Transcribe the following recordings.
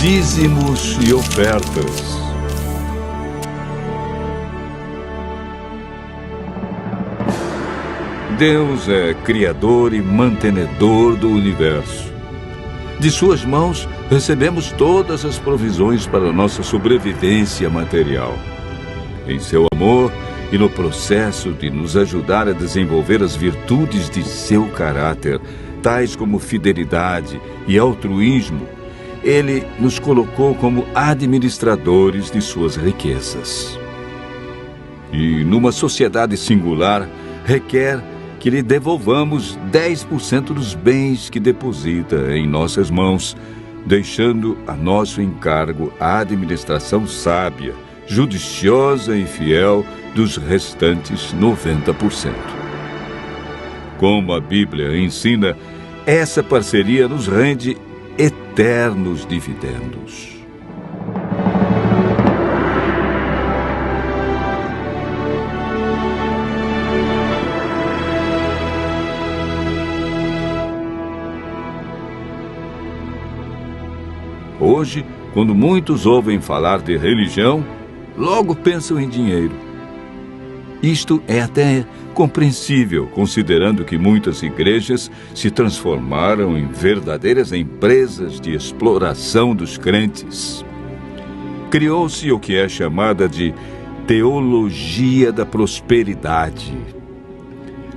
dízimos e ofertas. Deus é criador e mantenedor do universo. De suas mãos, recebemos todas as provisões para nossa sobrevivência material. Em seu amor e no processo de nos ajudar a desenvolver as virtudes de seu caráter, tais como fidelidade e altruísmo, Ele nos colocou como administradores de suas riquezas. E numa sociedade singular, requer que lhe devolvamos 10% dos bens que deposita em nossas mãos, deixando a nosso encargo a administração sábia, judiciosa e fiel dos restantes 90%. Como a Bíblia ensina, essa parceria nos rende eternos dividendos. Hoje, quando muitos ouvem falar de religião, logo pensam em dinheiro. Isto é até compreensível, considerando que muitas igrejas se transformaram em verdadeiras empresas de exploração dos crentes. Criou-se o que é chamada de teologia da prosperidade.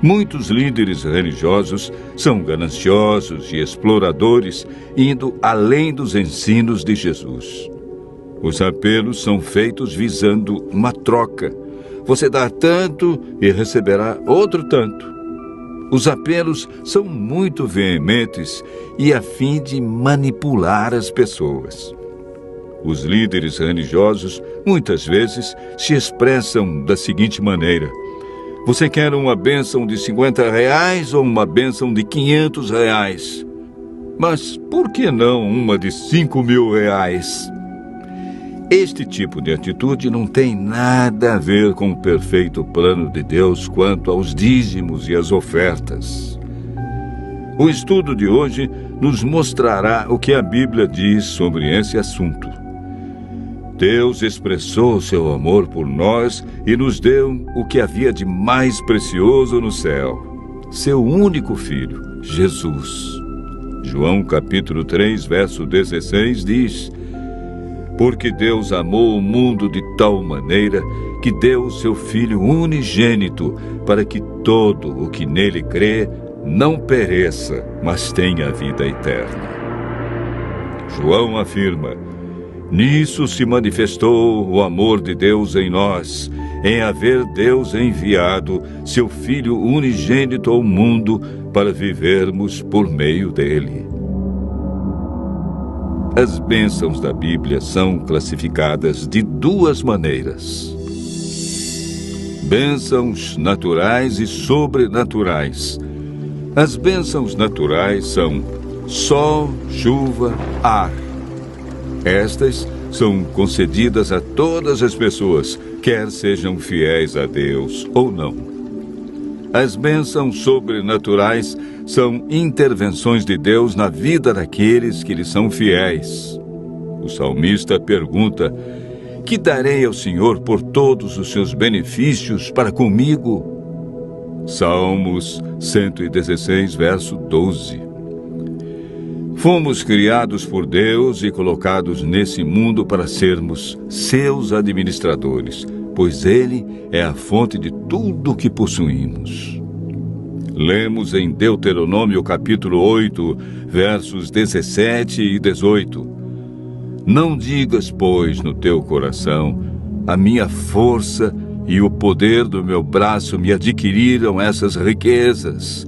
Muitos líderes religiosos são gananciosos e exploradores, indo além dos ensinos de Jesus. Os apelos são feitos visando uma troca. Você dá tanto e receberá outro tanto. Os apelos são muito veementes e a fim de manipular as pessoas. Os líderes religiosos muitas vezes se expressam da seguinte maneira: você quer uma bênção de R$50 ou uma bênção de R$500? Mas por que não uma de R$5.000? Este tipo de atitude não tem nada a ver com o perfeito plano de Deus quanto aos dízimos e às ofertas. O estudo de hoje nos mostrará o que a Bíblia diz sobre esse assunto. Deus expressou seu amor por nós e nos deu o que havia de mais precioso no céu, seu único Filho, Jesus. João capítulo 3, verso 16 diz: porque Deus amou o mundo de tal maneira que deu o seu Filho unigênito, para que todo o que nele crê não pereça, mas tenha a vida eterna. João afirma: nisso se manifestou o amor de Deus em nós, em haver Deus enviado seu Filho unigênito ao mundo para vivermos por meio dele. As bênçãos da Bíblia são classificadas de duas maneiras: bênçãos naturais e sobrenaturais. As bênçãos naturais são sol, chuva, ar. Estas são concedidas a todas as pessoas, quer sejam fiéis a Deus ou não. As bênçãos sobrenaturais são intervenções de Deus na vida daqueles que lhe são fiéis. O salmista pergunta: que darei ao Senhor por todos os seus benefícios para comigo? Salmos 116, verso 12. Fomos criados por Deus e colocados nesse mundo para sermos seus administradores, pois Ele é a fonte de tudo o que possuímos. Lemos em Deuteronômio capítulo 8, versos 17 e 18. Não digas, pois, no teu coração: a minha força e o poder do meu braço me adquiriram essas riquezas.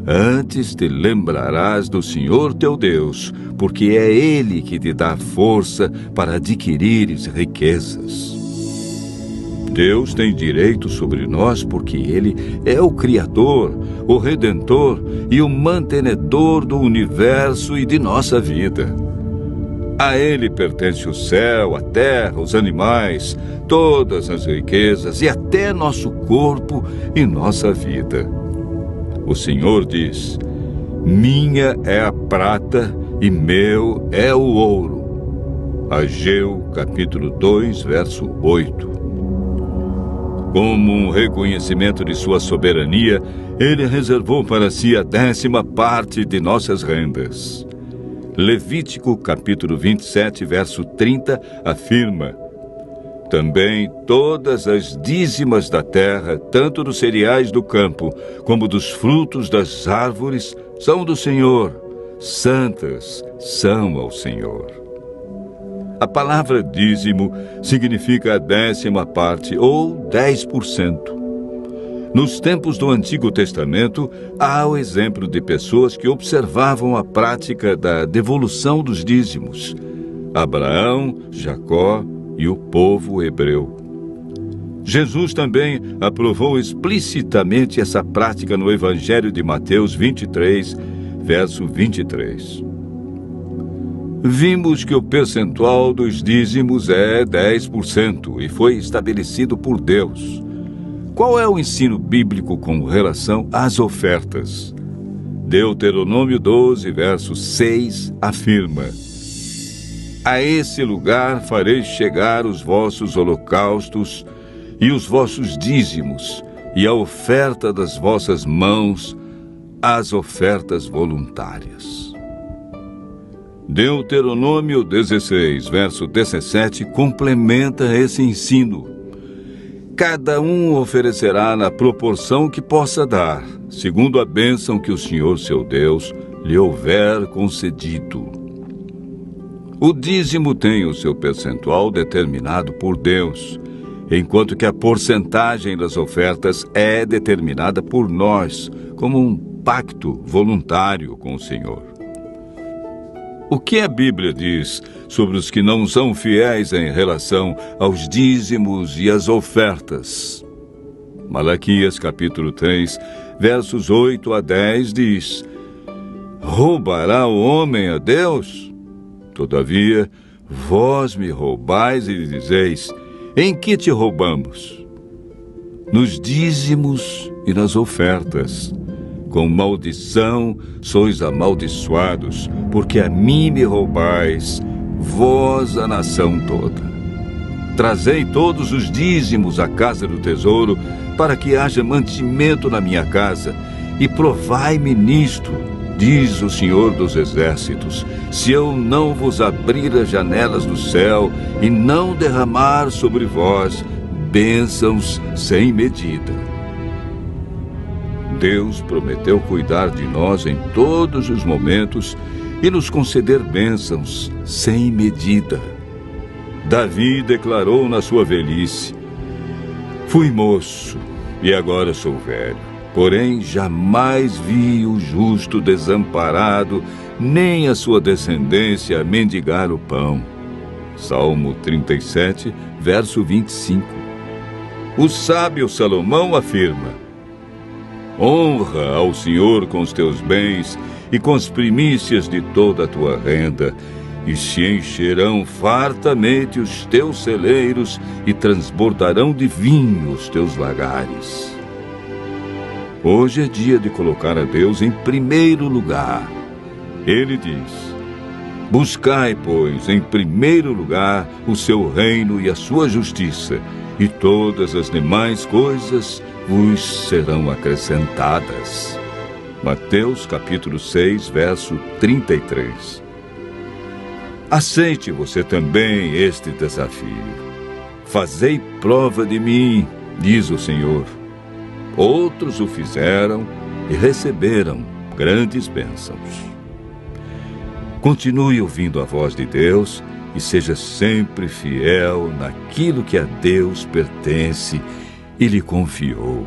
Antes te lembrarás do Senhor teu Deus, porque é Ele que te dá força para adquirires riquezas. Deus tem direito sobre nós porque Ele é o Criador, o Redentor e o mantenedor do universo e de nossa vida. A Ele pertence o céu, a terra, os animais, todas as riquezas e até nosso corpo e nossa vida. O Senhor diz: minha é a prata e meu é o ouro. Ageu, capítulo 2, verso 8. Como um reconhecimento de sua soberania, ele reservou para si a 10ª parte de nossas rendas. Levítico, capítulo 27, verso 30, afirma: também todas as dízimas da terra, tanto dos cereais do campo, como dos frutos das árvores, são do Senhor, santas são ao Senhor. A palavra dízimo significa a 10ª parte, ou 10%. Nos tempos do Antigo Testamento, há o exemplo de pessoas que observavam a prática da devolução dos dízimos: Abraão, Jacó e o povo hebreu. Jesus também aprovou explicitamente essa prática no Evangelho de Mateus 23, verso 23. Vimos que o percentual dos dízimos é 10% e foi estabelecido por Deus. Qual é o ensino bíblico com relação às ofertas? Deuteronômio 12, verso 6, afirma: a esse lugar fareis chegar os vossos holocaustos e os vossos dízimos, e a oferta das vossas mãos, as ofertas voluntárias. Deuteronômio 16, verso 17, complementa esse ensino. Cada um oferecerá na proporção que possa dar, segundo a bênção que o Senhor seu Deus lhe houver concedido. O dízimo tem o seu percentual determinado por Deus, enquanto que a porcentagem das ofertas é determinada por nós, como um pacto voluntário com o Senhor. O que a Bíblia diz sobre os que não são fiéis em relação aos dízimos e às ofertas? Malaquias, capítulo 3, versos 8 a 10 diz: roubará o homem a Deus? Todavia, vós me roubais e lhe dizeis: em que te roubamos? Nos dízimos e nas ofertas. Com maldição sois amaldiçoados, porque a mim me roubais, vós a nação toda. Trazei todos os dízimos à casa do tesouro, para que haja mantimento na minha casa, e provai-me nisto, diz o Senhor dos Exércitos, se eu não vos abrir as janelas do céu e não derramar sobre vós bênçãos sem medida. Deus prometeu cuidar de nós em todos os momentos e nos conceder bênçãos sem medida. Davi declarou na sua velhice: fui moço e agora sou velho, porém jamais vi o justo desamparado, nem a sua descendência mendigar o pão. Salmo 37, verso 25. O sábio Salomão afirma: honra ao Senhor com os teus bens e com as primícias de toda a tua renda, e se encherão fartamente os teus celeiros e transbordarão de vinho os teus lagares. Hoje é dia de colocar a Deus em primeiro lugar. Ele diz: buscai, pois, em primeiro lugar o seu reino e a sua justiça, e todas as demais coisas vos serão acrescentadas. Mateus capítulo 6, verso 33. Aceite você também este desafio. Fazei prova de mim, diz o Senhor. Outros o fizeram e receberam grandes bênçãos. Continue ouvindo a voz de Deus e seja sempre fiel naquilo que a Deus pertence e lhe confiou.